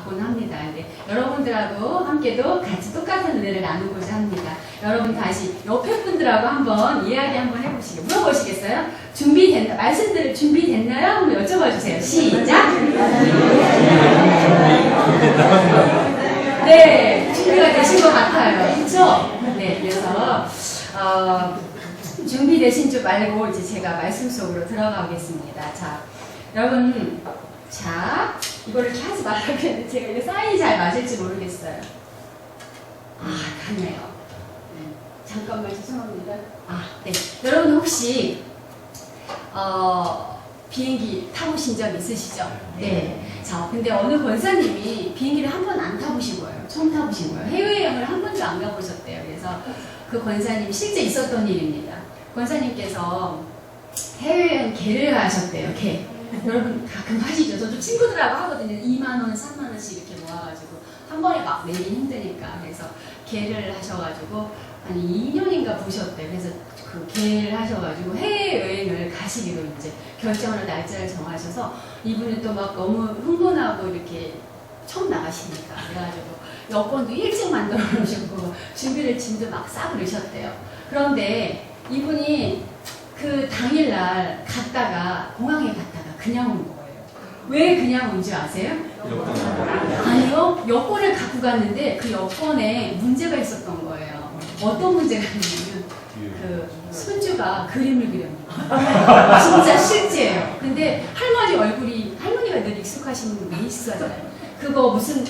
받곤 합니다. 근데 여러분들하고 함께도 같이 똑같은 은혜를 나누고자 합니다. 여러분 다시 옆에 분들하고 한번 이야기 한번 해보시게 물어보시겠어요? 준비됐나? 말씀들 준비됐나요? 한번 여쭤봐 주세요. 시작! 네, 준비가 되신 것 같아요. 그렇죠? 네, 그래서 준비되신 줄 알고 이제 제가 말씀 속으로 들어가겠습니다. 자, 여러분, 자, 이거를 이렇게 하지 말라고 했는데 제가 이게 사인이 잘 맞을지 모르겠어요. 갔네요. 잠깐만 죄송합니다. 네. 여러분 혹시 비행기 타보신 적 있으시죠? 네. 자, 근데 어느 권사님이 비행기를 한 번 안 타보신 거예요. 처음 타보신 거예요. 해외여행을 한 번도 안 가보셨대요. 그래서 그 권사님이 실제 있었던 일입니다. 권사님께서 해외여행 개를 가셨대요. 개. 여러분 가끔 하시죠? 저도 친구들하고 하거든요. 2만원, 3만원씩 이렇게 모아가지고 한 번에 막 내기 힘드니까. 그래서 개를 하셔가지고 한 2년인가 보셨대요. 그래서 그 개를 하셔가지고 해외여행을 가시기로 이제 결정을 날짜를 정하셔서 이분은 또 막 너무 흥분하고 이렇게 처음 나가시니까 그래가지고 여권도 일찍 만들어 놓으셨고 준비를 짐도 막 싸 그러셨대요. 그런데 이분이 그 당일날 갔다가 공항에 갔다가 그냥 온 거예요. 왜 그냥 온 줄 아세요? 아니요. 여권을 갖고 갔는데 그 여권에 문제가 있었던 거예요. 어떤 문제가 있냐면 그 손주가 그림을 그렸어요. 진짜 실제예요. 근데 할머니 얼굴이 할머니가 늘 익숙하신 분이 익숙하잖아요. 그거 무슨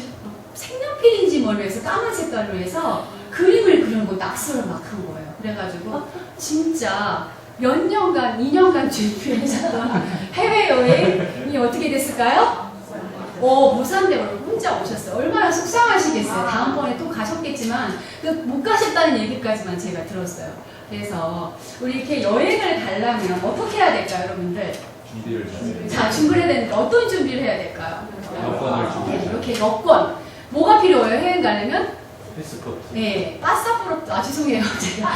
색연필인지 모르겠어 까만 색깔로 해서 그림을 그려놓고 낙서를 막 한 거예요. 그래가지고 진짜 몇 년간, 2년간 준비하셨던 해외여행이 어떻게 됐을까요? 무산대 혼자 오셨어요. 얼마나 속상하시겠어요. 다음번에 또 가셨겠지만 못 가셨다는 얘기까지만 제가 들었어요. 그래서 우리 이렇게 여행을 가려면 어떻게 해야 될까요, 여러분들? 자, 준비를 해야 되는데 어떤 준비를 해야 될까요? 여권을 준비해야 돼요. 이렇게 여권. 뭐가 필요해요, 여행 가려면? 패스포트. 네, 파스포르트. 죄송해요. 제가.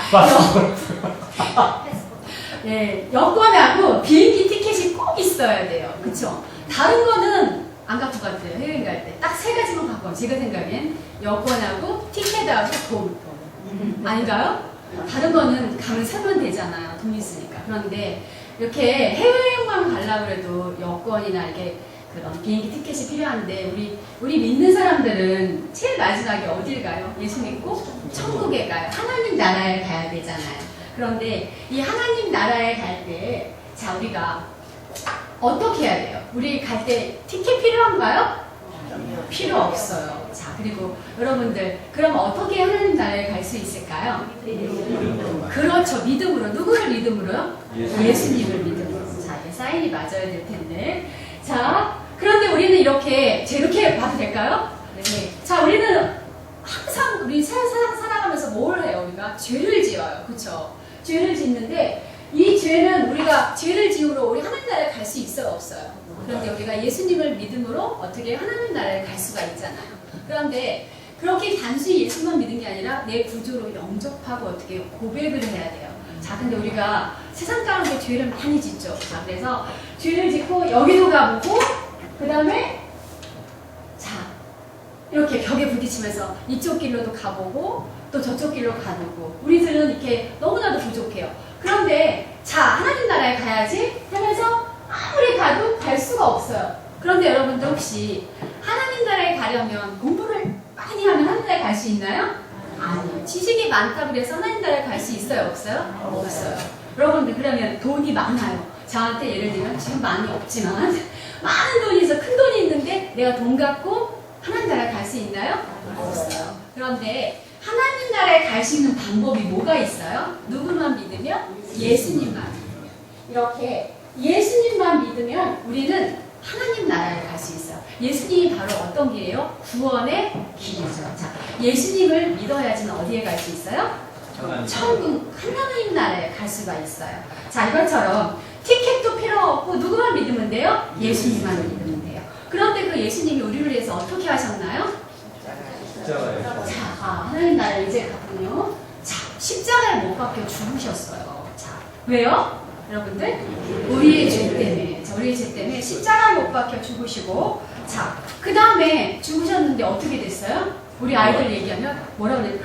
네, 여권하고 비행기 티켓이 꼭 있어야 돼요. 그쵸? 다른 거는 안 갖고 갔대요. 해외 갈 때. 딱 세 가지만 갖고 가요. 제가 생각엔 여권하고 티켓하고 돈. 아닌가요? 다른 거는 가면 사면 되잖아요. 돈 있으니까. 그런데 이렇게 해외여행만 가려고 해도 여권이나 이렇게 그런 비행기 티켓이 필요한데 우리 믿는 사람들은 제일 마지막에 어딜 가요? 예수 믿고 천국에 가요. 하나님 나라에 가야 되잖아요. 그런데 이 하나님 나라에 갈 때 자 우리가 어떻게 해야 돼요? 우리 갈 때 티켓 필요한가요? 필요 없어요. 자 그리고 여러분들 그럼 어떻게 하나님 나라에 갈 수 있을까요? 그렇죠. 믿음으로. 누구를 믿음으로요? 예수님을 믿음으로. 자 이게 사인이 맞아야 될 텐데 자 그런데 우리는 이렇게 봐도 될까요? 네. 자 우리는 항상 우리 살아가면서 뭘 해요? 우리가 죄를 지어요. 그쵸? 죄를 짓는데 이 죄는 우리가 죄를 지으러 우리 하나님 나라에 갈 수 있어요? 없어요? 그런데 우리가 예수님을 믿음으로 어떻게 하나님 나라에 갈 수가 있잖아요. 그런데 그렇게 단순히 예수만 믿는 게 아니라 내 구조로 영접하고 어떻게 고백을 해야 돼요. 자 근데 우리가 세상 가운데 죄를 많이 짓죠. 자 그래서 죄를 짓고 여기도 가보고 그 다음에 자 이렇게 벽에 부딪히면서 이쪽 길로도 가보고 또 저쪽 길로 가보고 우리들은 이렇게 너무나도 부족해요. 그런데 자 하나님 나라에 가야지 하면서 아무리 가도 갈 수가 없어요. 그런데 여러분들 혹시 하나님 나라에 가려면 공부를 많이 하면 하나님 나라에 갈 수 있나요? 아니요. 지식이 많다고 해서 하나님 나라에 갈 수 있어요? 없어요? 없어요. 여러분들 그러면 돈이 많아요. 저한테 예를 들면 지금 많이 없지만 많은 돈이 있어 큰 돈이 있는데 내가 돈 갖고 하나님 나라에 갈 수 있나요? 없어요. 그런데 하나님 나라에 갈 수 있는 방법이 뭐가 있어요? 누구만 믿으면? 예수님만 믿으면. 이렇게 예수님만 믿으면 우리는 하나님 나라에 갈 수 있어요. 예수님이 바로 어떤 길이에요? 구원의 길이죠. 자, 예수님을 믿어야지는 어디에 갈 수 있어요? 천국 하나님 나라에 갈 수가 있어요. 자, 이것처럼 티켓도 필요 없고 누구만 믿으면 돼요? 예수님만 믿으면 돼요. 그런데 그 예수님이 우리를 위해서 어떻게 하셨나요? 자, 하나님 나라에 이제 갔군요. 자, 십자가에 못 박혀 죽으셨어요. 자, 왜요? 여러분들? 우리의 죄 때문에. 자, 우리의 죄 때문에 십자가에 못 박혀 죽으시고 자, 그 다음에 죽으셨는데 어떻게 됐어요? 우리 아이들 얘기하면 뭐라고 그래?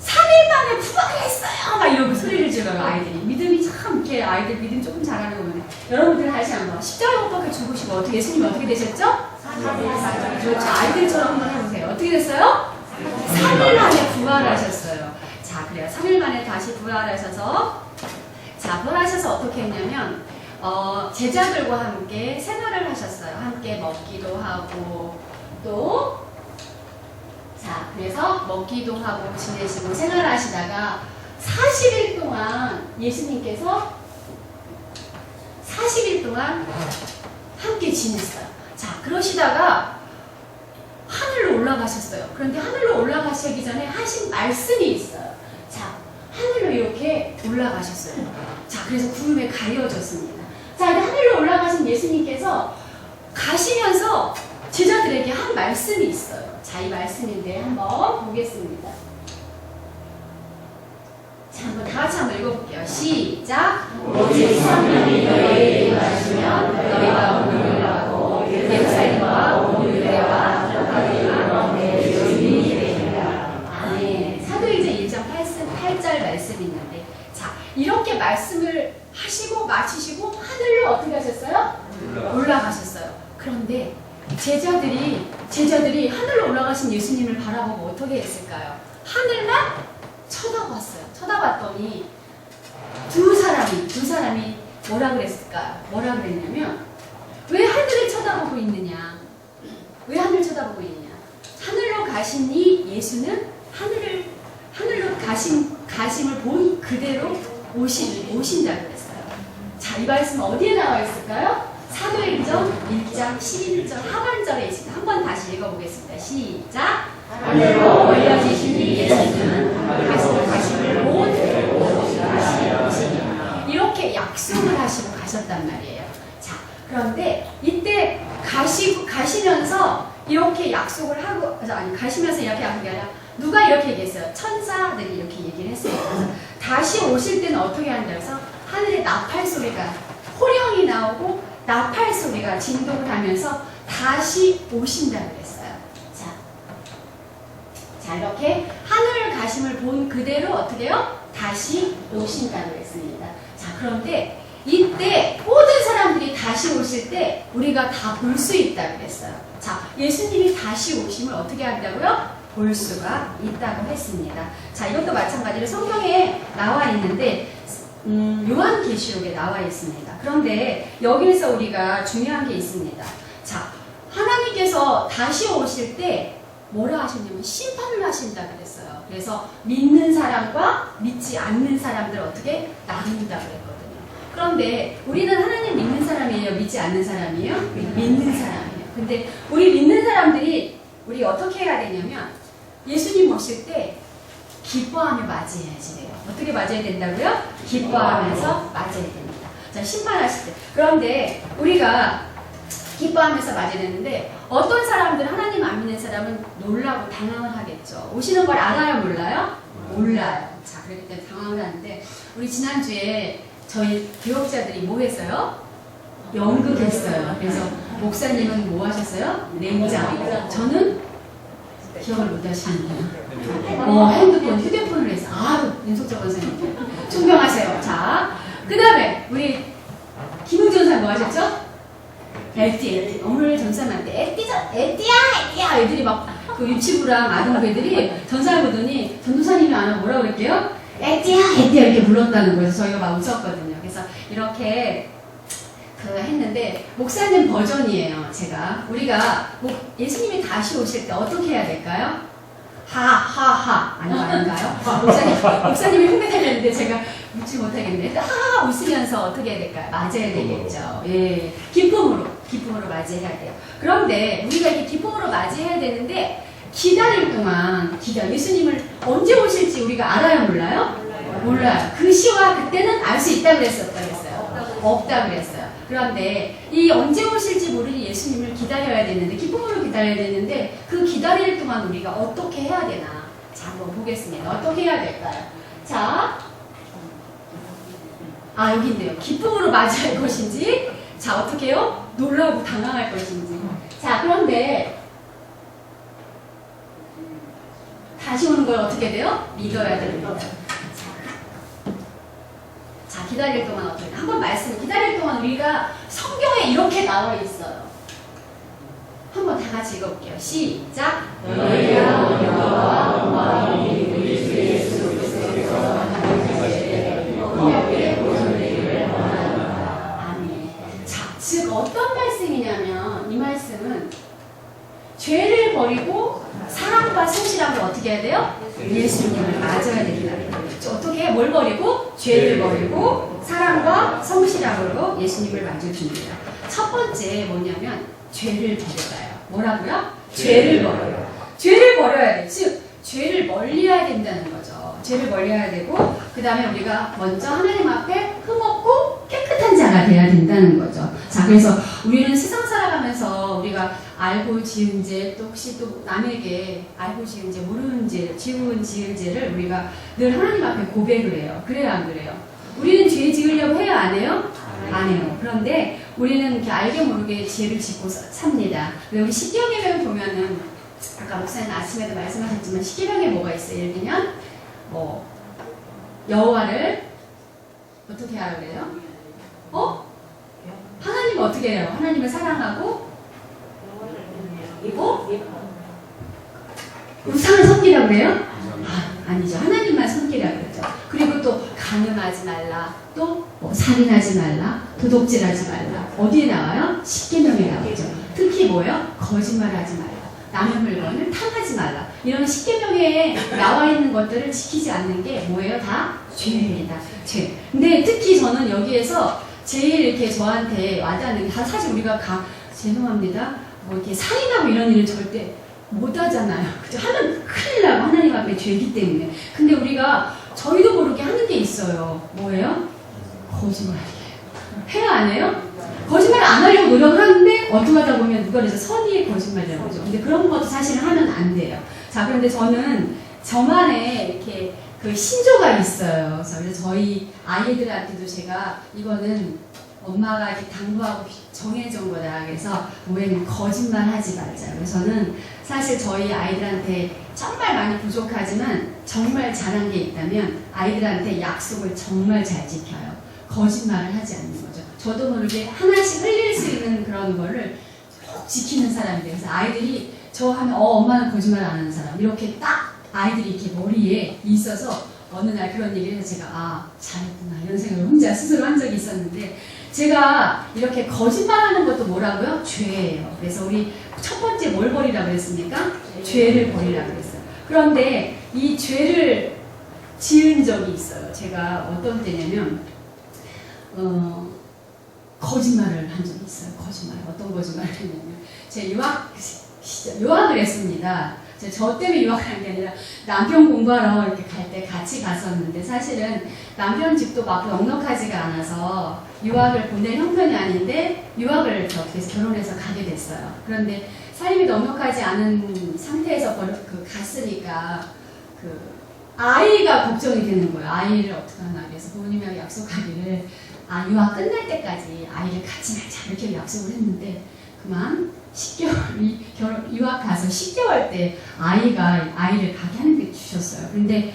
3일 만에 부활했어요! 막 이러고 소리를 질러요, 아이들이. 믿음이 참, 이렇게 아이들 믿음 조금 잘하는 거 보면. 여러분들 다시 한번. 십자가에 못 박혀 죽으시고, 어떻게, 예수님이 어떻게 되셨죠? 그렇죠. 아이들처럼 한번 해보세요. 어떻게 됐어요? 3일 만에 부활하셨어요. 자, 그래요. 3일 만에 다시 부활하셔서, 자, 부활하셔서 어떻게 했냐면, 제자들과 함께 생활을 하셨어요. 함께 먹기도 하고, 또, 자, 그래서 먹기도 하고 지내시고 생활하시다가 40일 동안 예수님께서 40일 동안 함께 지냈어요. 자, 그러시다가 하늘로 올라가셨어요. 그런데 하늘로 올라가시기 전에 하신 말씀이 있어요. 자, 하늘로 이렇게 올라가셨어요. 자, 그래서 구름에 가려졌습니다. 자, 이제 하늘로 올라가신 예수님께서 가시면서 제자들에게 한 말씀이 있어요. 자, 이 말씀인데 한번 보겠습니다. 자, 한번 다 같이 한번 읽어볼게요. 시작! 오직 성령이 너희에게 임하시면 너희가 오늘 가고 예루살렘과 온 유대와 갈릴리와 내 주인이 되리라. 아멘. 사도행전 1장 8절 말씀이 있는데, 자, 이렇게 말씀을 하시고 마치시고 하늘로 어떻게 하셨어요? 올라가셨어요. 그런데 제자들이 하늘로 올라가신 예수님을 바라보고 어떻게 했을까요? 하늘만 쳐다봤어요. 쳐다봤더니 두 사람이 뭐라 그랬을까요? 뭐라 그랬냐면, 왜 하늘을 쳐다보고 있느냐? 왜 하늘 쳐다보고 있느냐? 하늘로 가신 이 예수는 하늘로 가심을 본 그대로 오신다고 그랬어요. 자, 이 말씀 어디에 나와 있을까요? 사도행전 1장 11절 하반절에 있습니다. 한번 다시 읽어보겠습니다. 시작! 하늘로 올려지신 이 예수는 가심을 본 이렇게 약속을 하시고 가셨단 말이에요. 자, 그런데 이때 가시면서 이렇게 약속을 하고, 아니, 가시면서 이렇게 하는 게 아니라 누가 이렇게 얘기했어요? 천사들이 이렇게 얘기를 했어요. 그래서 다시 오실 때는 어떻게 한다고 해서 하늘에 나팔 소리가, 호령이 나오고 나팔 소리가 진동을 하면서 다시 오신다고 그랬어요. 자, 이렇게 하늘 가심을 본 그대로 어떻게 해요? 다시 오신다고 했습니다. 자, 그런데 이때 모든 사람들이 다시 오실 때 우리가 다 볼 수 있다고 그랬어요. 자, 예수님이 다시 오심을 어떻게 한다고요? 볼 수가 있다고 했습니다. 자, 이것도 마찬가지로 성경에 나와 있는데 요한계시록에 나와 있습니다. 그런데 여기서 우리가 중요한 게 있습니다. 자, 하나님께서 다시 오실 때 뭐라 하셨냐면 심판을 하신다 그랬어요. 그래서 믿는 사람과 믿지 않는 사람들 어떻게 나눈다 그랬거든요. 그런데 우리는 하나님 믿는 사람이에요? 믿지 않는 사람이에요? 믿는 사람이에요. 근데 우리 믿는 사람들이 우리 어떻게 해야 되냐면 예수님 오실 때 기뻐하며 맞이해야지 돼요. 어떻게 맞아야 된다고요? 기뻐하면서 맞아야 됩니다. 자, 심판하실 때. 그런데 우리가 기뻐하면서 맞아야 되는데 어떤 사람들, 하나님 안 믿는 사람은 놀라고 당황을 하겠죠. 오시는 걸 알아요? 몰라요? 몰라요. 자, 그렇기 때문에 당황을 하는데 우리 지난주에 저희 교역자들이 뭐 했어요? 연극했어요. 그래서 목사님은 뭐 하셨어요? 냉장. 저는 기억을 못 하시는구나. 핸드폰, 휴대폰을 해서. 윤석철 원사님. 존경하세요. 자, 그 다음에 우리 김웅 전사 뭐 하셨죠? 에띠. 오늘 전사님한테 에띠야! 애들이 막 그 유치부랑 아동부 애들이 전사를 보더니 전도사님이 안 하고 뭐라 그랬게요? 에띠야! 이렇게 불렀다는 거예요. 저희가 막 웃었거든요. 그래서 이렇게 했는데 목사님 버전이에요. 제가 우리가 예수님이 다시 오실 때 어떻게 해야 될까요? 하하하 아닌가요? 목사님이 흥분하려는데 제가 웃지 못하겠네. 하하 웃으면서 어떻게 해야 될까요? 맞아야 되겠죠. 예, 기쁨으로 맞이해야 돼요. 그런데 우리가 이렇게 기쁨으로 맞이해야 되는데 기다릴 동안 예수님을 언제 오실지 우리가 알아요, 몰라요? 몰라요. 그 시와 그때는 알 수 있다 그랬어요, 없다 그랬어요? 없다 그랬어요. 그런데 이 언제 오실지 모르니 예수님을 기다려야 되는데, 기쁨으로 기다려야 되는데 그 기다릴 동안 우리가 어떻게 해야 되나? 자, 한번 보겠습니다. 어떻게 해야 될까요? 자, 여기 있네요. 기쁨으로 맞이할 것인지, 자, 어떻게 해요? 놀라고 당황할 것인지. 자, 그런데 다시 오는 걸 어떻게 돼요? 믿어야 됩니다. 자, 기다릴 동안 어떻게 돼? 한번 말씀, 기다릴 동안 우리가 성경에 이렇게 나와 있어요. 한번 다 같이 읽어볼게요. 시작. 너희가 우리와 마음이 우리 주 예수 그리스도께서 아멘. 자, 즉 어떤 말씀이냐면 이 말씀은 죄를 버리고 사랑과 성실함을 어떻게 해야 돼요? 예수님을 맞아야 된다. 어떻게 뭘 버리고? 죄를 버리고 사랑과 성실함으로 예수님을 맞아줍니다. 첫 번째 뭐냐면 죄를 버려요. 뭐라고요? 죄를 버려요. 죄를 버려야 돼. 즉 죄를 멀리해야 된다는 거죠. 죄를 멀리해야 되고 그 다음에 우리가 먼저 하나님 앞에 흠없고 깨끗한 자가 돼야 된다는 거죠. 자, 그래서 우리는 세상 살아가면서 우리가 알고 지은 죄, 또 혹시 또 남에게 알고 지은 죄, 모르는 죄, 지은 죄를 우리가 늘 하나님 앞에 고백을 해요. 그래요, 안 그래요? 우리는 죄 지으려고 해요, 안 해요? 안 해요. 그런데 우리는 이렇게 알게 모르게 죄를 짓고 삽니다. 우리 십계명에 보면은 아까 목사님 아침에도 말씀하셨지만 십계명에 뭐가 있어요? 예를 들면 뭐 여호와를 어떻게 하라 그래요? 하나님을 어떻게 해요? 하나님을 사랑하고 우상을 섬기라고 그래요? 아니죠. 하나님만 섬기라고 그랬죠. 그리고 또 간음하지 말라, 또 뭐 살인하지 말라, 도둑질하지 말라. 어디에 나와요? 십계명에 나오죠. 특히 뭐예요? 거짓말하지 말라, 남의 물건을 탐하지 말라. 이런 십계명에 나와 있는 것들을 지키지 않는 게 뭐예요? 다 죄입니다. 죄. 근데 특히 저는 여기에서 제일 이렇게 저한테 와닿는 게 사실 우리가 죄송합니다. 뭐 이렇게 살인하고 이런 일은 절대 못 하잖아요. 그죠? 하면 큰일 나고 하나님 앞에 죄이기 때문에. 근데 우리가 저희도 모르게 하는 게 있어요. 뭐예요? 거짓말이에요. 해요, 안 해요? 거짓말 안 하려고 노력을 하는데 어떻게 하다 보면 누가 그래서 선의의 거짓말이라고 하죠. 근데 그런 것도 사실은 하면 안 돼요. 자, 그런데 저는 저만의 이렇게 그 신조가 있어요. 그래서 저희 아이들한테도 제가 이거는 엄마가 이렇게 당부하고 정해준 거다. 그래서 뭐에는 거짓말 하지 말자. 그래서 저는 사실 저희 아이들한테 정말 많이 부족하지만 정말 잘한 게 있다면 아이들한테 약속을 정말 잘 지켜요. 거짓말을 하지 않는 거죠. 저도 모르게 하나씩 흘릴 수 있는 그런 거를 꼭 지키는 사람이에요. 그래서 아이들이 저 하면 엄마는 거짓말 안 하는 사람. 이렇게 딱 아이들이 이렇게 머리에 있어서 어느 날 그런 얘기를 해서 제가 잘했구나 이런 생각을 혼자 스스로 한 적이 있었는데 제가 이렇게 거짓말하는 것도 뭐라고요? 죄예요. 그래서 우리 첫 번째 뭘 버리라고 했습니까? 죄를 버리라고 했어요. 그런데 이 죄를 지은 적이 있어요. 제가 어떤 때냐면 거짓말을 한 적이 있어요. 거짓말. 어떤 거짓말을 했냐면 제 유학을 했습니다. 저 때문에 유학을 한 게 아니라 남편 공부하러 이렇게 갈 때 같이 갔었는데 사실은 남편 집도 막 넉넉하지가 않아서 유학을 보낼 형편이 아닌데 유학을 이렇게 결혼해서 가게 됐어요. 그런데 삶이 넉넉하지 않은 상태에서 갔으니까 아이가 걱정이 되는 거예요. 아이를 어떻게 하나. 그래서 부모님하고 약속하기를 유학 끝날 때까지 아이를 갖지 말자 이렇게 약속을 했는데 그만 10개월 유학 가서 10개월 때 아이를 가게 하는데 주셨어요. 근데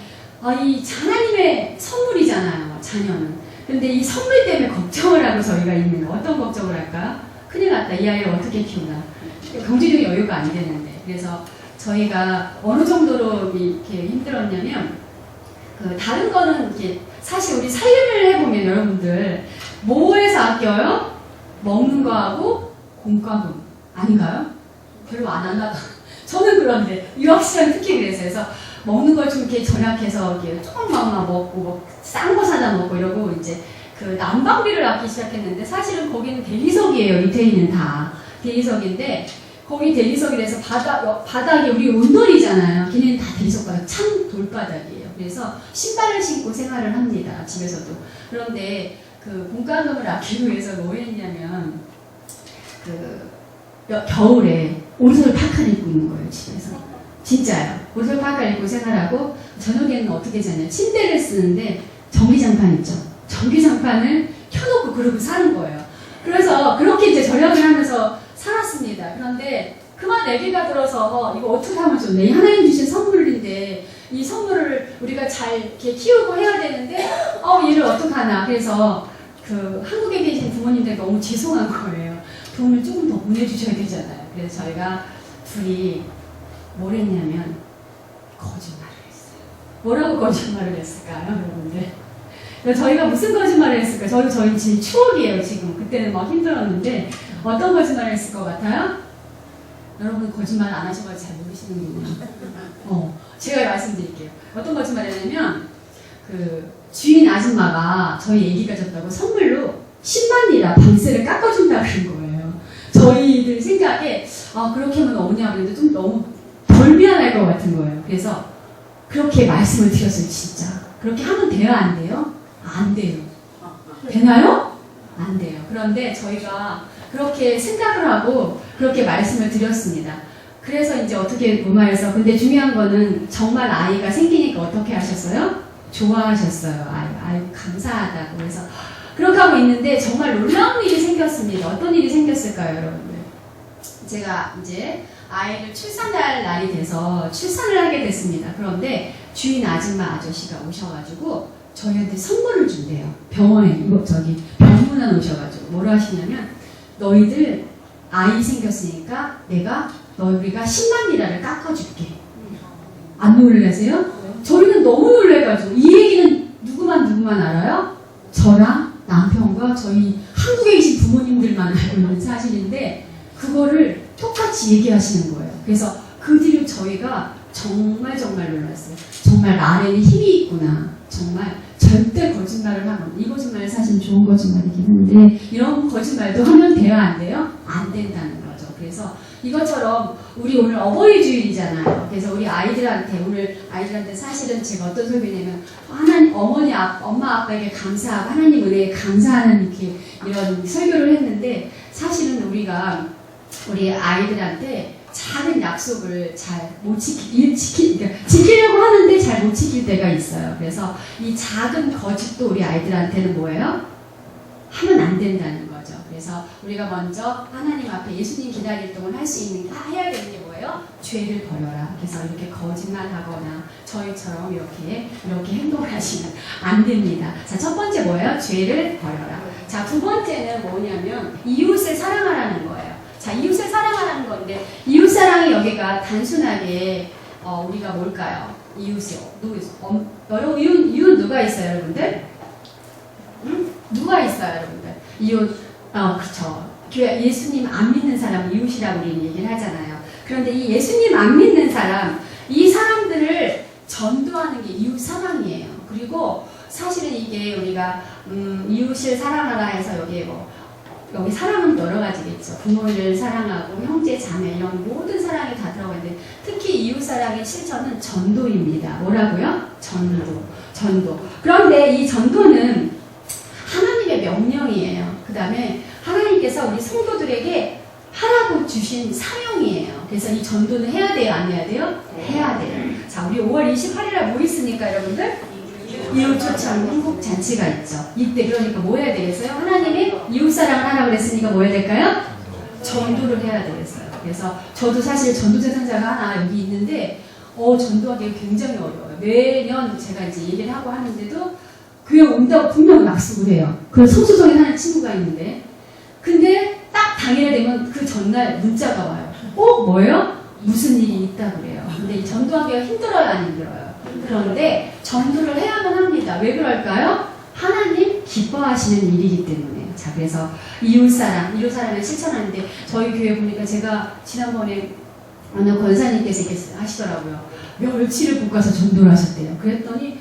이 하나님의 선물이잖아요. 자녀는. 근데 이 선물 때문에 걱정을 하고 저희가 있는 거. 어떤 걱정을 할까? 큰일 났다. 이 아이를 어떻게 키우나. 경제적인 여유가 안 되는데. 그래서 저희가 어느 정도로 이렇게 힘들었냐면 다른 거는 이렇게 사실 우리 살림을 해보면 여러분들 뭐에서 아껴요? 먹는 거하고 공과금 아닌가요? 별로 안 하나? 저는 그런데 유학 시절 특히 그래서 먹는 걸 좀 이렇게 절약해서 이렇게 조금만 먹고 뭐 싼 거 사다 먹고 이러고 이제 난방비를 아끼기 시작했는데 사실은 거기는 대리석이에요. 이태리는 다 대리석인데 거기 대리석이라서 바닥이 우리 온돌이잖아요. 걔네는 다 대리석 바닥 찬 돌바닥이에요. 그래서 신발을 신고 생활을 합니다. 집에서도. 그런데 공과금을 아끼기 위해서 뭐 했냐면 겨울에 옷을 파카를 입고 있는 거예요. 집에서. 진짜요. 옷을 파카를 입고 생활하고 저녁에는 어떻게 자냐면 침대를 쓰는데 전기장판 있죠. 전기장판을 켜놓고 그러고 사는 거예요. 그래서 그렇게 이제 절약을 하면서 살았습니다. 그런데 그만 내기가 들어서 이거 어떻게 하면 좋네. 하나님 주신 선물인데 이 선물을 우리가 잘 이렇게 키우고 해야 되는데 얘를 어떡하나. 그래서 그 한국에 계신 부모님들 너무 죄송한 거예요. 돈을 조금 더 보내주셔야 되잖아요. 그래서 저희가 둘이 뭘 했냐면 거짓말을 했어요. 뭐라고 거짓말을 했을까요, 여러분들? 저희가 무슨 거짓말을 했을까요? 저희 지금 추억이에요, 지금. 그때는 막 힘들었는데 어떤 거짓말을 했을 것 같아요? 여러분 거짓말 안 하셔가지고 잘 모르시는군요. 제가 말씀드릴게요. 어떤 거짓말을 했냐면 그 주인 아줌마가 저희 애기가 졌다고 선물로 10만 리라 방세를 깎아준다고 그런 거예요. 저희들 생각에 그렇게 하면 어머니가 그래도 좀 너무 덜 미안할 것 같은 거예요. 그래서 그렇게 말씀을 드렸어요. 진짜 그렇게 하면 돼요? 안 돼요? 안 돼요. 되나요? 안 돼요. 그런데 저희가 그렇게 생각을 하고 그렇게 말씀을 드렸습니다. 그래서 이제 어떻게 무마해서 근데 중요한 거는 정말 아이가 생기니까 어떻게 하셨어요? 좋아하셨어요. 아이 감사하다고. 그래서 그렇게 하고 있는데 정말 놀라운 일이 생겼습니다. 어떤 일이 생겼을까요, 여러분들? 제가 이제 아이를 출산할 날이 돼서 출산을 하게 됐습니다. 그런데 주인 아줌마 아저씨가 오셔가지고 저희한테 선물을 준대요. 병원에 병문안 오셔가지고 뭐라 하시냐면 너희들 아이 생겼으니까 너희가 10만 리라를 깎아줄게. 안 놀라세요? 저희는 너무 놀래가지고 이 얘기는 누구만 알아요? 저랑 남편과 저희 한국에 계신 부모님들만 알고 있는 사실인데 그거를 똑같이 얘기하시는 거예요. 그래서 그 뒤로 저희가 정말 놀랐어요. 정말 말에는 힘이 있구나. 정말 절대 거짓말을 하면 이 거짓말은 사실 좋은 거짓말이긴 한데 이런 거짓말도 하면 돼요? 안 돼요? 안 된다는 거죠. 그래서 이것처럼 우리 오늘 어버이 주일이잖아요. 그래서 우리 아이들한테 사실은 제가 어떤 소리냐면 하나님 엄마 아빠에게 감사하고 하나님 은혜에 감사하는 이런 설교를 했는데 사실은 우리가 우리 아이들한테 작은 약속을 잘 못 지키려고 하는데 잘 못 지킬 때가 있어요. 그래서 이 작은 거짓도 우리 아이들한테는 뭐예요? 하면 안 된다는 거죠. 그래서 우리가 먼저 하나님 앞에 예수님 기다릴 동안 할 수 있는 해야 되는 게 뭐예요? 죄를 버려라. 그래서 이렇게 거짓말하거나 저희처럼 이렇게 행동을 하시면 안 됩니다. 자, 첫 번째 뭐예요? 죄를 버려라. 자, 두 번째는 뭐냐면 이웃을 사랑하라는 거예요. 자, 이웃을 사랑하라는 건데 이웃사랑이 여기가 단순하게 우리가 뭘까요? 이웃이요. 여러분 이웃 누가 있어요, 여러분들? 응? 누가 있어요, 여러분들? 이웃, 그쵸. 교회 예수님 안 믿는 사람 이웃이라고 우리는 얘기를 하잖아요. 그런데 이 예수님 안 믿는 사람, 이 사람들을 전도하는 게 이웃 사랑이에요. 그리고 사실은 이게 우리가 이웃을 사랑하라 해서 여기 사랑은 여러 가지겠죠. 부모를 사랑하고 형제, 자매 이런 모든 사랑이 다 들어가는데 특히 이웃 사랑의 실천은 전도입니다. 뭐라고요? 전도. 그런데 이 전도는 하나님의 명령이에요. 그 다음에 하나님께서 우리 성도들에게 하라고 주신 사명이에요. 그래서 이 전도는 해야 돼요? 안 해야 돼요? 해야 돼요. 자, 우리 5월 28일에 뭐 있습니까, 여러분들? 이웃 초청 행복 잔치가 있죠. 이때 그러니까 뭐 해야 되겠어요? 하나님이 이웃사랑을 하라고 그랬으니까 뭐 해야 될까요? 전도를 해야 되겠어요. 그래서 저도 사실 전도대상자가 하나 여기 있는데 전도하기 굉장히 어려워요. 매년 제가 이제 얘기를 하고 하는데도 교회 온다고 분명 약속을 해요. 그래서 성수동에 사는 친구가 있는데 근데 딱 당일에 되면 그 전날 문자가 와요. 뭐예요? 무슨 일이 있다 그래요. 근데 이 전도하기가 힘들어요, 안 힘들어요? 그런데 전도를 해야만 합니다. 왜 그럴까요? 하나님 기뻐하시는 일이기 때문에. 자, 그래서 이웃사랑을 실천하는데 저희 교회 보니까 제가 지난번에 어느 권사님께서 이렇게 하시더라고요. 며칠을 못 가서 전도를 하셨대요. 그랬더니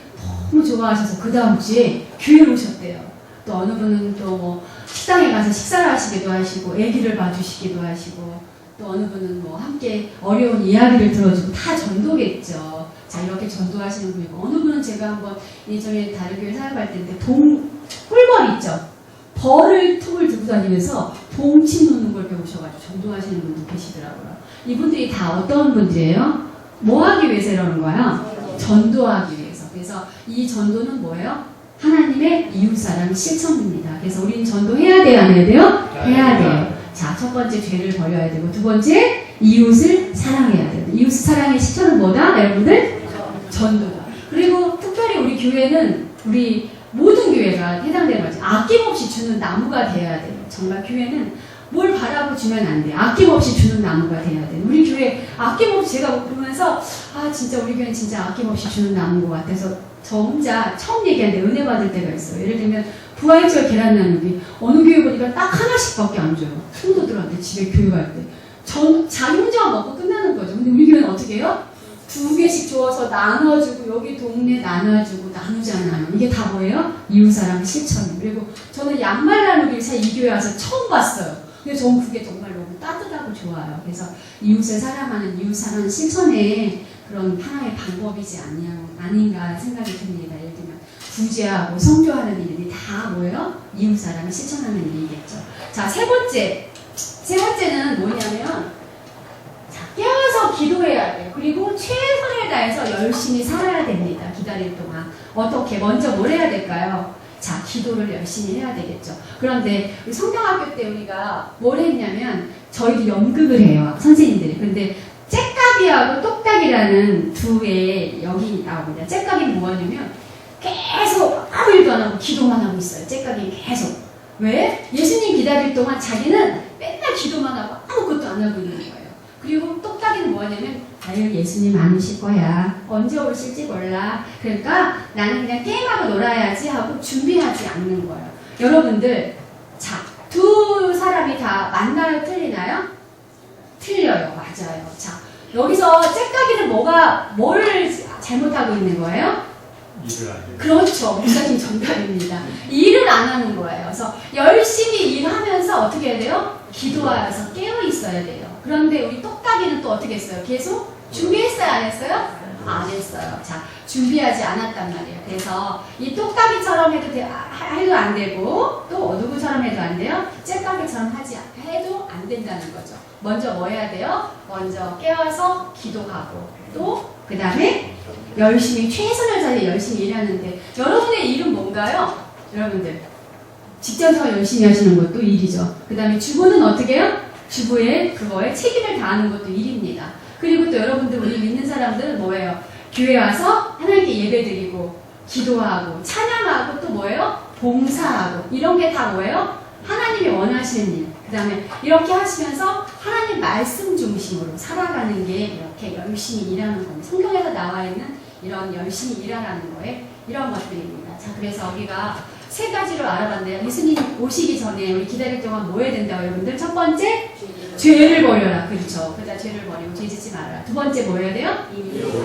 너무 좋아하셔서 그 다음 주에 교회를 오셨대요. 또 어느 분은 또 식당에 가서 식사를 하시기도 하시고 아기를 봐주시기도 하시고 또 어느 분은 함께 어려운 이야기를 들어주고 다 전도겠죠. 자, 이렇게 전도하시는 분이고 어느 분은 제가 한번 예전에 다른 교회 사역할 때인데 꿀벌 있죠. tum을 들고 다니면서 봉치 놓는 걸 배우셔가지고 전도하시는 분도 계시더라고요. 이분들이 다 어떤 분들이에요? 뭐 하기 위해서 이러는 거야? 전도하기 위해서. 그래서 이 전도는 뭐예요? 하나님의 이웃사랑 실천입니다. 그래서 우리는 전도해야 돼요? 안 해야 돼요? 해야 돼요. 자, 첫 번째 죄를 버려야 되고, 두 번째 이웃을 사랑해야 돼요. 이웃을 사랑의 실천은 뭐다? 여러분들? 전도다. 그리고 특별히 우리 교회는 우리 모든 교회가 해당되는 거죠. 아낌없이 주는 나무가 돼야 돼요. 정말 교회는 뭘 바라고 주면 안 돼요. 아낌없이 주는 나무가 돼야 돼요. 우리 교회 아낌없이 제가 보면서 아 진짜 우리 교회는 진짜 아낌없이 주는 나무인 것 같아서 저 혼자 처음 얘기하는데 은혜 받을 때가 있어요. 예를 들면 부활절 계란 나누기 어느 교회 보니까 딱 하나씩밖에 안 줘요. 성도들한테 집에 교회 갈 때. 전 자기 혼자 먹고 끝나는 거죠. 근데 우리 교회는 어떻게 해요? 2개씩 주어서 나눠주고 여기 동네 나눠주고 나누잖아요. 이게 다 뭐예요? 이웃사랑 실천이에요. 그리고 저는 양말 나누기를 이 교회 와서 처음 봤어요. 근데 저는 그게 정말 너무 따뜻하고 좋아요. 그래서 이웃을 사랑하는 이웃사랑 실천의 그런 하나의 방법이지 아닌가 생각이 듭니다. 예를 들면 구제하고 성교하는 일들이 다 뭐예요? 이웃사랑을 실천하는 일이겠죠. 자, 세 번째는 뭐냐면 깨어서 기도해야 돼요. 그리고 최선을 다해서 열심히 살아야 됩니다. 기다릴 동안. 어떻게? 먼저 뭘 해야 될까요? 자, 기도를 열심히 해야 되겠죠. 그런데 우리 성경학교 때 우리가 뭘 했냐면 저희도 연극을 해요. 선생님들이. 근데 째까기하고 똑딱이라는 두 애 여기 나옵니다. 째까기는 뭐냐면 계속 아무 일도 안 하고 기도만 하고 있어요. 째까기는 계속. 왜? 예수님 기다릴 동안 자기는 맨날 기도만 하고 아무것도 안 하고 있는 거예요. 그리고 똑딱이는 뭐냐면 아유 예수님 안 오실 거야. 언제 오실지 몰라. 그러니까 나는 그냥 게임하고 놀아야지 하고 준비하지 않는 거예요. 여러분들 자, 두 사람이 다 맞나요? 틀리나요? 틀려요. 맞아요. 자, 여기서 째까기는 뭘 잘못하고 있는 거예요? 일을 안 해요. 그렇죠. 목사님 정답입니다. 일을 안 하는 거예요. 그래서 열심히 일하면서 어떻게 해야 돼요? 기도하여서 깨어 있어야 돼요. 그런데 우리 똑딱이는 또 어떻게 했어요? 계속 준비했어요? 안 했어요? 안 했어요. 자, 준비하지 않았단 말이에요. 그래서 이 똑딱이처럼 해도 안 되고 또 어두구처럼 해도 안 돼요. 째까기처럼 해도 안 된다는 거죠. 먼저 뭐 해야 돼요? 먼저 깨어서 기도하고 또 그 다음에 열심히 최선을 다해 열심히 일하는데 여러분의 일은 뭔가요? 여러분들 직장생활 열심히 하시는 것도 일이죠. 그 다음에 주부는 어떻게 해요? 주부의 그거에 책임을 다하는 것도 일입니다. 그리고 또 여러분들 우리 믿는 사람들은 뭐예요? 교회 와서 하나님께 예배드리고 기도하고 찬양하고 또 뭐예요? 봉사하고 이런 게 다 뭐예요? 하나님이 원하시는 일. 그 다음에 이렇게 하시면서 하나님 말씀 중심으로 살아가는 게 이렇게 열심히 일하는 겁니다. 성경에서 나와 있는 이런 열심히 일하라는 거에 이런 것들입니다. 자, 그래서 우리가 세 가지로 알아봤는데요. 예수님 오시기 전에 우리 기다릴 동안 뭐 해야 된다고 여러분들? 첫 번째, 죄를 버려라. 그렇죠. 그다 죄를 버리고 죄 짓지 말아라. 두 번째 뭐 해야 돼요?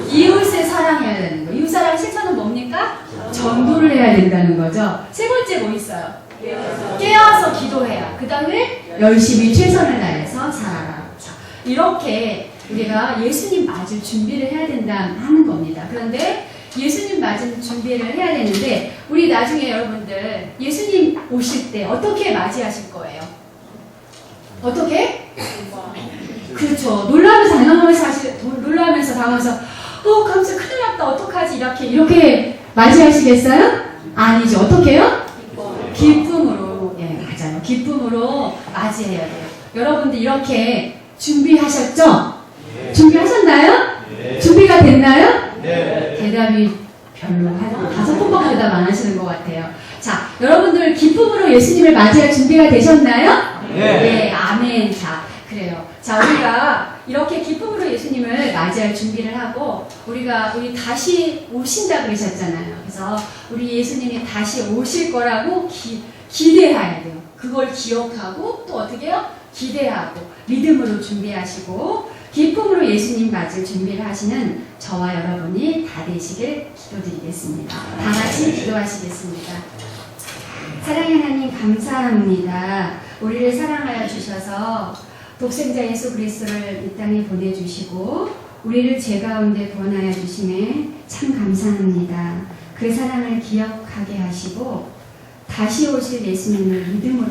이웃을 사랑해야 되는 거. 이웃 사랑 실천은 뭡니까? 전도를 해야 된다는 거죠. 세 번째 뭐 있어요? 깨어서 기도해야. 그 다음에 열심히 최선을 다해서 살아라. 자, 이렇게 우리가 예수님 맞을 준비를 해야 된다 하는 겁니다. 그런데 예수님 맞은 준비를 해야 되는데 우리 나중에 여러분들 예수님 오실 때 어떻게 맞이하실 거예요? 어떻게? 그렇죠. 놀라면서 당하면서 깜짝 큰일 났다. 어떡하지? 이렇게 맞이하시겠어요? 아니죠. 어떻게 해요? 기쁨으로. 예, 맞아요. 기쁨으로 맞이해야 돼요. 여러분들 이렇게 준비하셨죠? 네. 준비하셨나요? 네. 준비가 됐나요? 네. 대답이 별로 한 5번밖에 대답 안 하시는 것 같아요. 자, 여러분들 기쁨으로 예수님을 맞이할 준비가 되셨나요? 네. 네, 아멘. 자, 그래요. 자, 우리가 이렇게 기쁨으로 예수님을 맞이할 준비를 하고 우리 다시 오신다 그러셨잖아요. 그래서 우리 예수님이 다시 오실 거라고 기대해야 돼요. 그걸 기억하고 또 어떻게 해요? 기대하고 믿음으로 준비하시고 기쁨으로 예수님 맞을 준비를 하시는 저와 여러분이 다 되시길 기도드리겠습니다. 다 같이 기도하시겠습니다. 사랑의 하나님 감사합니다. 우리를 사랑하여 주셔서 독생자 예수 그리스도를 이 땅에 보내주시고 우리를 죄 가운데 구원하여 주심에 참 감사합니다. 그 사랑을 기억하게 하시고 다시 오실 예수님을 믿음으로